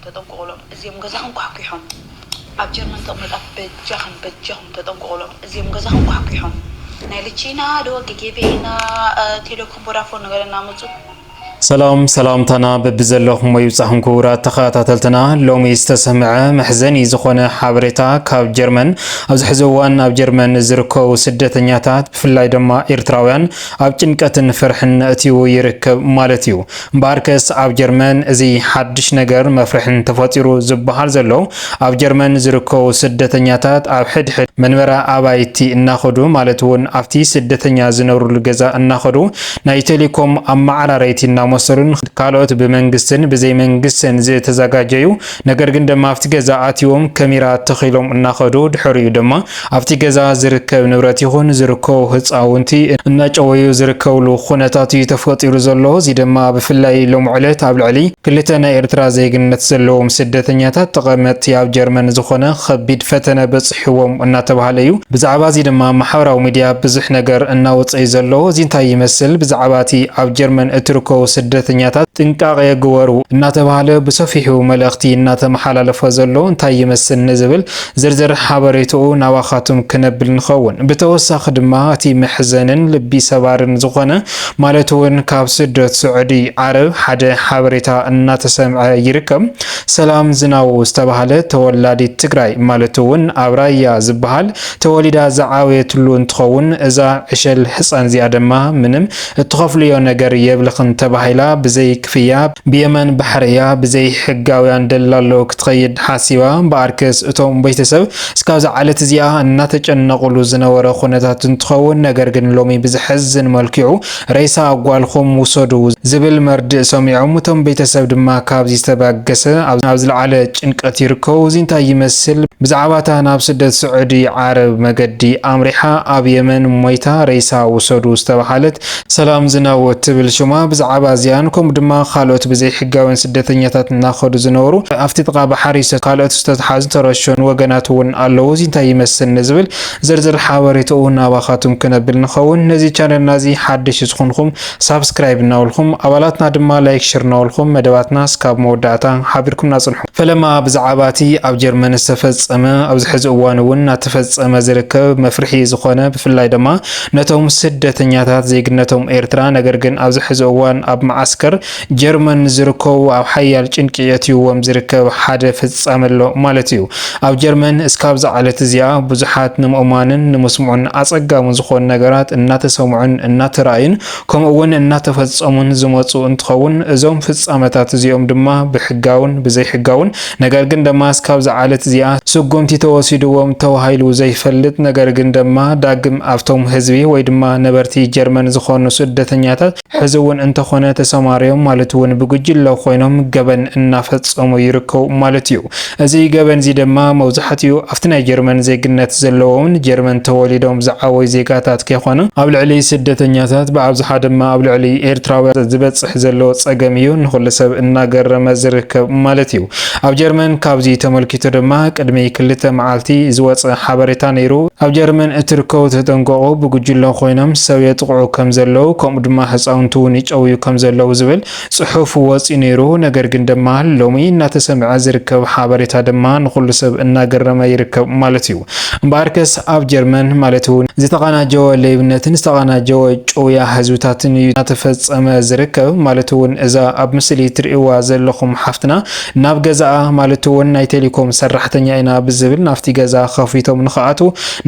تطنقولهم زيهم جزاهم كحكيهم أبجر من تقمت بجهم تطنقولهم زيهم جزاهم كحكيهم نالتشينا دو جيبينا تيلوكم برافون غيرنا مزو سلام تنا ببزلهم ويوصحهم كورا تخاتلتنا لومي استسمع محزني زخونه حبرتا كاب جرمن ابز حزوان اب جرمن زركو سدتنياتات بفلاي دما ايرتراويان اب ጭንቀትን فرحن اتيو يركب مالتيو باركس اب جرمن ازي حدش ነገር مفرحن تفاطيرو زبحال زلو اب جرمن زركو سدتنياتات اب حدحد منبرا ابايتي እናخدو مالتون افتي سدتنيا زنورو لغزا እናخدو ناي تيليكوم امعراريتنا مصرن كالوت بمنغستن بزي منغستن زي تزاغاجيو ነገር ግን ደማ አፍቲ ገዛ አትዮም ከሚራ ተخيلوم እናخدو ድሕሪዩ ደማ አፍቲ ገዛ ዝርከብ ንብረት ይኹን ዝርከው ህፃውንቲ እና ጨወዩ ዝርከውሉ ኹነታት ተፈጢሩ ዘሎ እዚ ደማ ብፍላይ ሎም ዕለት ኣብ ልዕሊ ክልተ ናይ ኤርትራ ዘይግነት ዘለዎም ስደተኛታት ተቐመጥ ያብ ጀርመን ዝኾነ ከቢድ ፈተነ በጽሕዎም እናተባሃለ እዩ ብዛዕባ እዚ ደማ ማሕበራዊ ሚድያ ብዙሕ ነገር እናወጽይ ዘሎ እዚ እንታይ ይመስል ብዛዕባቲ ኣብ ጀርመን እትርከው ስደተኛታት ጥንቃቄ ይግበሩ እናተባሃለ ብሰፊሑ መልእኽቲ እናተመሓላለፈ ዘሎ እንታይ ይመስል ንዝብል ዝርዝር ሓበሬታኡ ናባኻቱም ክነብል ንኸውን ብተወሳኺ ድማ እቲ መሕዘንን ልቢ ሰባርን ዝኾነ ማለት እውን ካብ ስደት ስዑዲ ዓረብ ሓደ ሓበሬታ እናተሰምዐ ይርከብ ሰላም ዝናው ዝተባሃለ ተወላዲት ትግራይ ማለት እውን ኣብ ራያ ዝበሃል ተወሊዳ ዝዓወየትሉ እንትኸውን እዛ ዕሸል ህፃን እዚኣ ድማ ምንም እትኸፍልዮ ነገር የብልኽን ተባሂላ ብዘይ ክፍያ ብየመን ባሕርያ ብዘይ ሕጋውያን ደላሎ ክትኸይድ ሓሲባ በኣርከስ እቶም ቤተሰብ እስካብ ዓለት እዚኣ እናተጨነቁሉ ዝነበረ ኩነታት እንትኸውን ነገር ግን ሎሚ ብዝሕዝን መልክዑ ሬሳ ኣጓልኹም ውሰዱ ዝብል መርድእ ሰሚዖም እቶም ቤተሰብ ድማ ካብዚ ዝተባገሰ ኣብ ዝለዓለ ጭንቀት ይርከቡ እዚ እንታይ ይመስል ብዛዕባታ ናብ ስደት ስዑዲ ዓረብ መገዲ ኣምሪሓ ኣብ የመን ሞይታ ሬሳ ውሰዱ ዝተባሃለት ሰላም ዝናው ትብል ሽማ ብዛዕባ እዚኣን ከም ድማ ካልኦት ብዘይ ሕጋውያን ስደተኛታት እናኸዱ ዝነበሩ ኣብቲ ጥቃ ባሕሪ ካልኦት ዝተተሓዙ ተረሸኑ ወገናት እውን ኣለዉ እዚ እንታይ ይመስል ንዝብል ዝርዝር ሓበሬታኡ ናባኻቱም ክነብል ንኸውን ነዚ ቻነል ናዚ ሓድሽ ዝኾንኩም ሳብስክራይብ እናበልኩም ኣባላትና ድማ ላይክ ሼር እናበልኩም መደባትና እስካብ መወዳእታ ሓቢርኩም ናጽንሑ ፈለማ ብዛዕባቲ ኣብ ጀርመን ዝተፈጸመ ኣብዚ ሕዚ እዋን እውን እናተፈጸመ ዝርከብ መፍርሒ ዝኾነ ብፍላይ ድማ ነቶም ስደተኛታት ዘይግነቶም ኤርትራ ነገር ግን ኣብዚ ሕዚ እዋን ኣብ ማዓስከር ጀርመን ዝርከቡ ኣብ ሓያል ጭንቂ የትይዎም ዝርከብ ሓደ ፍጻመሎ ማለት እዩ ኣብ ጀርመን እስካብ ዝዓለት እዚኣ ብዙሓት ንምእማንን ንምስምዑን ኣጸጋሙን ዝኾኑ ነገራት እናተሰምዑን እናተራእዩን ከምኡ እውን እናተፈጸሙን ዝመጹ እንትኸውን እዞም ፍጻመታት እዚኦም ድማ ብሕጋውን ብዘይሕጋውን ነገር ግን ድማ እስካብ ዝዓለት እዚኣ ስጉምቲ ተወሲድዎም ተባሂሉ ዘይፈልጥ ነገር ግን ድማ ዳግም ኣብቶም ህዝቢ ወይ ድማ ነበርቲ ጀርመን ዝኾኑ ስደተኛታት ሕዚ እውን እንተኾነ ተሰማርዮም ማለት እውን ብጉጅለ ኮይኖም ገበን እናፈጸሙ ይርከቡ ማለት እዩ እዚ ገበን እዚ ድማ መብዛሕትኡ ኣብቲ ናይ ጀርመን ዜግነት ዘለዎም ጀርመን ተወሊዶም ዝዓወዩ ዜጋታት ከይኾኑ ኣብ ልዕሊ ስደተኛታት ብኣብዝሓ ድማ ኣብ ልዕሊ ኤርትራውያን ዝበጽሕ ዘሎ ጸገም እዩ ንኹሉ ሰብ እናገረመ ዝርከብ ማለት እዩ ኣብ ጀርመን ካብዚ ተመልኪቱ ድማ ቅድሚ ክልተ መዓልቲ ዝወፀ ሓበሬታ ነይሩ ኣብ ጀርመን እትርከቡ ተጠንቀቑ ብጉጅለ ኮይኖም ሰብ የጥቅዑ ከም ዘለው ከምኡ ድማ ህፃውንቲ እውን ይጨውዩ ከም ዘለው ዝብል ጽሑፍ ወፂ ነይሩ ነገር ግን ድማ ሎሚ እናተሰምዐ ዝርከብ ሓበሬታ ድማ ንኹሉ ሰብ እናገረመ ይርከብ ማለት እዩ እምበኣርከስ ኣብ ጀርመን ማለት እውን ዝተቀናጀወ ለይብነትን ዝተቀናጀወ ጨውያ ህዝብታትን እናተፈጸመ ዝርከብ ማለት እውን እዛ ኣብ ምስሊ ትርእይዋ ዘለኹም ሓፍትና ናብ ገዛኣ ማለት እውን ናይ ቴሌኮም ሰራሕተኛ ኢና ብዝብል ናፍቲ ገዛ ከፊቶም ንኽኣቱ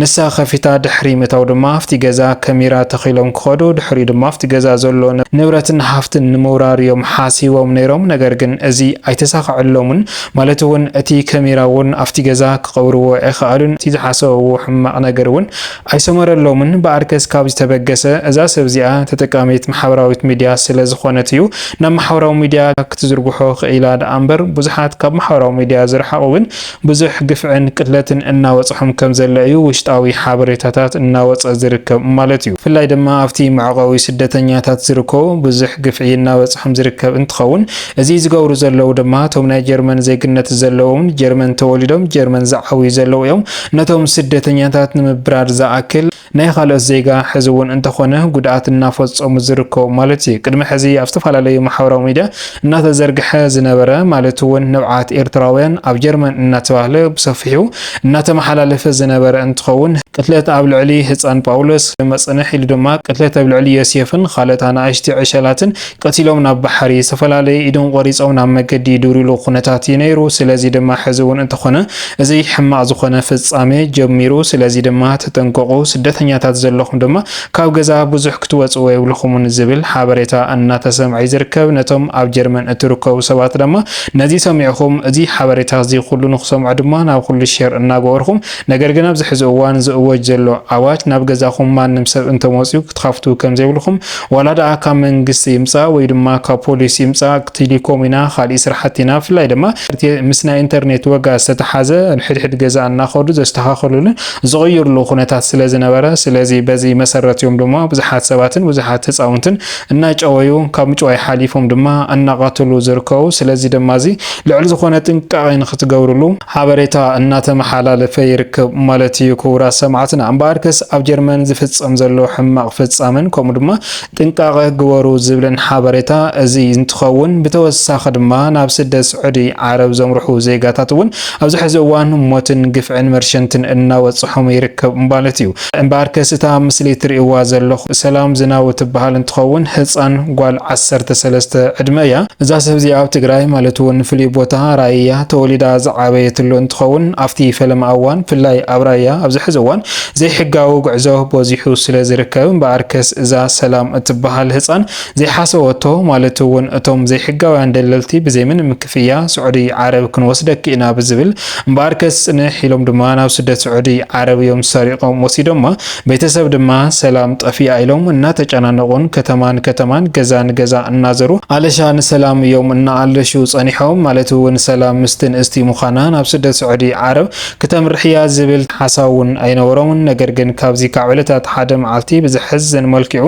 ንሳ ከፊታ ድሕሪ ምታው ድማ ኣብቲ ገዛ ካሜራ ተኺሎም ክኸዱ ድሕሪ ድማ ኣብቲ ገዛ ዘሎ ንብረትን ሓፍትን ንምውራር እዮም ሓሲቦም ነይሮም ነገር ግን እዚ ኣይተሳክዐሎምን ማለት እውን እቲ ካሜራ እውን ኣብቲ ገዛ ክቐብርዎ ኣይኽኣሉን እቲ ዝሓሰብዎ ሕማቕ ነገር እውን ኣይሰመረሎምን በኣርከስ ካብ ዝተበገሰ እዛ ሰብ እዚኣ ተጠቃሚት ማሕበራዊት ሚድያ ስለ ዝኾነት እዩ ናብ ማሕበራዊ ሚድያ ክትዝርግሖ ክኢላ ዳ እምበር ብዙሓት ካብ ማሕበራዊ ሚድያ ዝረሓቑ ግን ብዙሕ ግፍዕን ቅለትን እናወፅሖም ከም ዘሎ እዩ ውሽጣዊ ሓበሬታታት እናወፀ ዝርከብ ማለት እዩ ፍላይ ድማ ኣብቲ መዕቆቢ ስደተኛታት ዝርከቡ ብዙሕ ግፍዒ እናወፅሖም ዝርከብ እንትኸውን እዚ ዝገብሩ ዘለው ድማ ቶም ናይ ጀርመን ዜግነት ዘለዎም ጀርመን ተወሊዶም ጀርመን ዝዓውዩ ዘለው እዮም ነቶም ስደተኛታት ንምብራር ዝኣክል ናይ ካልኦት ዜጋ ሕዚ እውን እንተኾነ ጉድኣት እናፈጸሙ ዝርከቡ ማለት እዩ ቅድሚ ሕዚ ኣብ ዝተፈላለዩ ማሕበራዊ ሚድያ እናተዘርግሐ ዝነበረ ማለት እውን ንብዓት ብዙሓት ኤርትራውያን ኣብ ጀርመን እናተባህለ ብሰፊሑ እናተመሓላለፈ ዝነበረ እንትኸውን ቅትለት ኣብ ልዕሊ ህፃን ጳውሎስ መፅንሕ ኢሉ ድማ ቅትለት ኣብ ልዕሊ ዮሴፍን ካልኦት ኣናእሽቲ ዕሸላትን ቀቲሎም ናብ ባሕሪ ዝተፈላለዩ ኢዶም ቆሪፆም ናብ መገዲ ድብሪሉ ኩነታት እዩ ነይሩ። ስለዚ ድማ ሕዚ እውን እንተኾነ እዚ ሕማቅ ዝኾነ ፍጻሜ ጀሚሩ። ስለዚ ድማ ተጠንቀቁ፣ ስደተኛታት ዘለኹም ድማ ካብ ገዛ ብዙሕ ክትወፅኡ የብልኹምን ዝብል ሓበሬታ እናተሰምዐ ዝርከብ። ነቶም ኣብ ጀርመን እትርከቡ ሰባት ድማ ነዚ ሰሚዕኹም እዚ ሓበሬታ እዚ ኩሉ ንክሰምዑ ድማ ናብ ኩሉ ሼር እናገበርኩም ነገር ግን ኣብዚ ሕዚ እዋን ዝእወጅ ዘሎ ኣዋጅ ናብ ገዛኹም ማንም ሰብ እንተመፅኡ ክትኻፍቱ ከም ዘይብልኹም ዋላ ደኣ ካብ መንግስቲ ይምፃእ ወይ ድማ ካብ ፖሊስ ይምፃእ ቴሌኮም ኢና ካልእ ስራሕቲና ብፍላይ ድማ ምስ ናይ ኢንተርኔት ወጋ ዝተተሓዘ ሕድሕድ ገዛ እናኸዱ ዘስተኻኸሉልን ዝቕይሩሉ ኩነታት ስለ ዝነበረ ስለዚ በዚ መሰረት እዮም ድማ ብዙሓት ሰባትን ብዙሓት ህፃውንትን እናጨወዩ ካብ ምጭዋይ ሓሊፎም ድማ እናቐተሉ ዝርከቡ። ስለዚ ድማ እዚ ልዕሊ ዝኾነ ጥንቃቄ ንክትገብርሉ ሓበሬታ እናተመሓላለፈ ይርከብ ማለት እዩ። ክቡራት ሰማዕትና እምበኣርከስ ኣብ ጀርመን ዝፍፀም ዘሎ ሕማቅ ፍጻመን ከምኡ ድማ ጥንቃቄ ግበሩ ዝብልን ሓበሬታ እዚ እንትኸውን ብተወሳኺ ድማ ናብ ስደት ስዑዲ ዓረብ ዘምርሑ ዜጋታት እውን ኣብዚ ሕዚ እዋን ሞትን ግፍዕን መርሸንትን እናወፅሖም ይርከብ ማለት እዩ። እምበኣርከስ እታ ምስሊ ትርእይዋ ዘለኹ ሰላም ዝናቡ ትበሃል እንትኸውን ህፃን ጓል 13 ዕድመ እያ። እዛ ሰብ እዚኣ ኣብ ትግራይ ማለት እውን ፍሉይ ቦታ ራያ ተወሊዳ ዝዓበየትሉ እንትኸውን ኣብቲ ፈለማ እዋን ብፍላይ ኣብ ራያ ኣብዚ ሕዚ እዋን ዘይሕጋዊ ጉዕዞ በዚሑ ስለ ዝርከብ እምበኣርከስ እዛ ሰላም እትበሃል ህፃን ዘይሓሰበቶ ማለት እውን እቶም ዘይሕጋውያን ደለልቲ ብዘይ ምንም ክፍያ ስዑዲ ዓረብ ክንወስደክ ኢና ብዝብል እምበኣርከስ ጽንሕ ኢሎም ድማ ናብ ስደት ስዑዲ ዓረብ እዮም ሰሪቆም ወሲዶማ ቤተሰብ ድማ ሰላም ጠፊኣ ኢሎም እናተጨናነቁን ከተማን ገዛን ገዛ እናዘሩ ኣለሻ ንሰላም እዮም እናኣለሹ ጸኒሖም ማለት እውን ሰላም ምስትን እስቲ ሙኻና ናብ ስደት ስዑዲ ዓረብ ከተምርሕያ ዝብል ሓሳውን ኣይነበሮምን። ነገር ግን ካብዚ ካብ ዕለታት ሓደ መዓልቲ ብዝሕዝን መልክዑ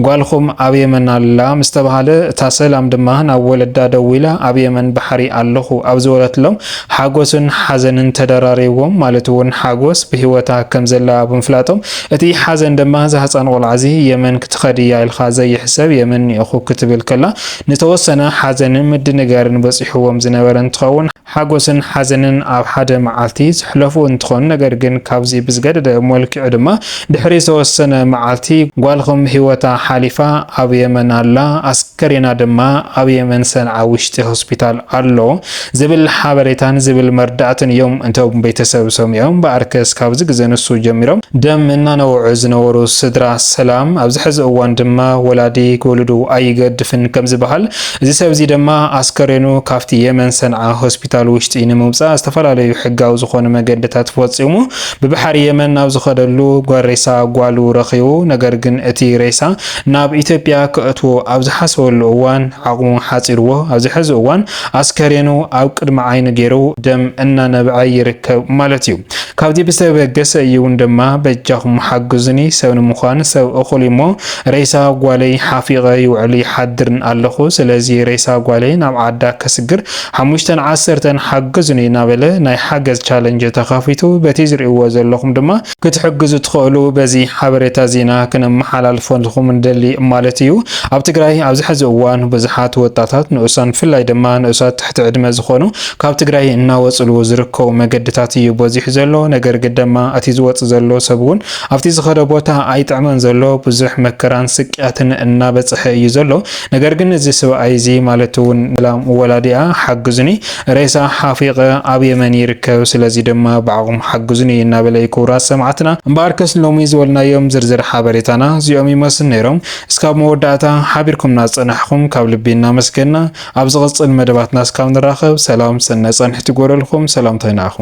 ጓልኹም ኣብ የመን ኣላ ምስ ተባሃለ እታ ሰላም ድማ ናብ ወለዳ ደው ኢላ ኣብ የመን ባሕሪ ኣለኹ ኣብ ዝበለትሎም ሓጎስን ሓዘንን ተደራሪቦም ማለት እውን ሓጎስ ብሂወታ ከም ዘላ ብምፍላጦም እቲ ሓዘን ድማ ዝህፃን ቆልዓ እዚ የመን ክትኸድያ ኢልካ ዘይሕሰብ የመን ኢኹ ክትብል ከላ ንተወሰነ ሓዘንን ምድንጋርን በፂሕዎም ዝነበረ እንትኸውን ሓጎስን ሓዘንን ኣብ ሓደ መዓልቲ ዝሕለፉ እንትኾን ነገር ግን ካብዚ ብዝገደደ መልክዑ ድማ ድሕሪ ዝተወሰነ መዓልቲ ጓልኹም ሂወታ ሓሊፋ ኣብ የመን ኣላ ኣስከሬና ድማ ኣብ የመን ሰንዓ ውሽጢ ሆስፒታል ኣሎ ዝብል ሓበሬታን ዝብል መርዳእትን እዮም እንቶም ቤተሰብ ሰሚዖም። በኣርከስ ካብዚ ግዜ ንሱ ጀሚሮም ደም እናነውዑ ዝነበሩ ስድራ ሰላም ኣብዚ ሕዚ እዋን ድማ ወላዲ ክወልዱ ኣይገድፍን ከም ዝበሃል እዚ ሰብ እዚ ድማ ኣስከሬኑ ካብቲ የመን ሰንዓ ሆስፒታል ውሽጢ ንምውፃእ ዝተፈላለዩ ሕጋዊ ዝኾኑ መገድታት ፈፂሙ ብባሕሪ የመን ናብ ዝኸደሉ ጓሬሳ ጓሉ ረኺቡ ነገር ግን እቲ ሬሳ ናብ ኢትዮጵያ ክእትዎ ኣብ ዝሓሰበሉ እዋን ዓቕሙ ሓፂርዎ ኣብዚ ሕዚ እዋን ኣስከሬኑ ኣብ ቅድሚ ዓይኒ ገይሩ ደም እናነብዐ ይርከብ ማለት እዩ። ካብዚ ብዝተበገሰ እዩ ድማ በጃኹም ሓግዙኒ ሰብ ንምዃን ሰብ እኹል እሞ ሬሳ ጓለይ ሓፊቐ ይውዕል ይሓድርን ኣለኹ ስለዚ ሬሳ ጓለይ ናብ ዓዳ ከስግር 5-10 ሓግዙኒ እናበለ ናይ ሓገዝ ቻለንጅ ተኻፊቱ በቲ ዝርእይዎ ዘለኹም ድማ ክትሕግዙ ትኽእሉ በዚ ሓበሬታ ዜና ክነመሓላልፈኩም እንደሊ ማለት እዩ። ኣብ ትግራይ ኣብዚ ሕዚ እዋን ብዙሓት ወጣታት ንኡሳን ብፍላይ ድማ ንኡሳት ትሕቲ ዕድመ ዝኾኑ ካብ ትግራይ እናወፅሉ ዝርከቡ መገድታት እዩ በዚሑ ዘሎ። ነገር ግን ድማ እቲ ዝወፅ ዘሎ ሰብ እውን ኣብቲ ዝኸደ ቦታ ኣይጥዕመን ዘሎ ብዙሕ መከራን ስቅያትን እናበፅሐ እዩ ዘሎ። ነገር ግን እዚ ሰብኣይ እዚ ማለት እውን ሰላም ወላዲኣ ሓግዙኒ ሬሳ ሓፊቐ ኣብ የመን ይርከብ ስለዚ ድማ ብዓቕሙ ሓግዙኒ እናበለ ክቡራት ሰማዕትና እምበኣርከስ ሎሚ ዝበልናዮም ዝርዝር ሓበሬታና እዚኦም ይመስል ነይሮም። እስካብ መወዳእታ ሓቢርኩምና ዝፀናሕኩም ካብ ልቢ እናመስገንና ኣብ ዝቕፅል መደባትና እስካብ ንራኸብ ሰላም ሰናይ ፀንሕቲ ጎረልኩም ሰላምታ ይናኹም።